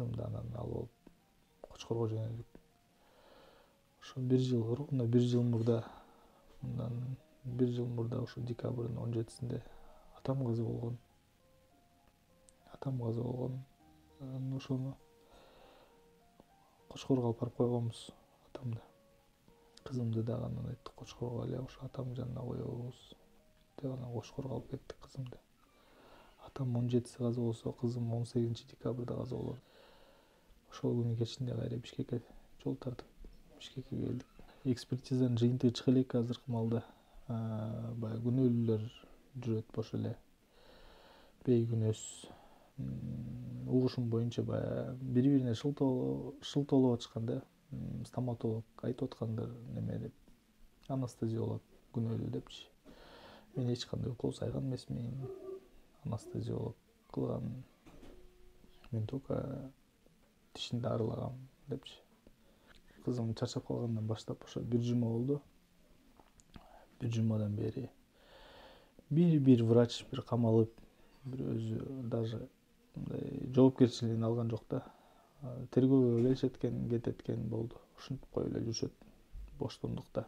кызымды анан алып алып Кочкорго жөнөдүк. Ошо 1 жыл мурда, мындан 1 жыл мурда ошо декабрдын 17-синде атам каза болгон. Анан ошону Кочкорго алып барып койгонбуз атамды. Кызымды дагы анан айттык Кочкорго эле ошо атамдын жанына коебуз деп анан Кочкорго алып кеттик кызымды. Атам 17-си каза болсо, кызым 18-декабрда каза болот. Ошол күнү кечинде кайра Бишкекке жол тартып Бишкекке келдик. Экспертизанын жыйынтыгы чыга элек азыркы маалда. Баягы күнөөлүүлөр жүрөт бош эле. Бейкүнөс. Угушум боюнча баягы бири-бирине шылтоолоп атышкан да. Стоматолог айтып аткандыр неме деп. Анестезиолог күнөөлүү депчи. Мен эч кандай укол сайган эмесмин. Анестезиолог кылган. Мен только тишимди арылагам депчи. Кызым чарчап калгандан баштап ошо 1 жума болду. 1 жумадан бери бир врач бир камалып, бир өзү даже мындай жоопкерчилигин алган жок да. Тергөөгө келишет экен, кетет экен болду. Ушинтип коюп эле жүрүшөт боштондукта.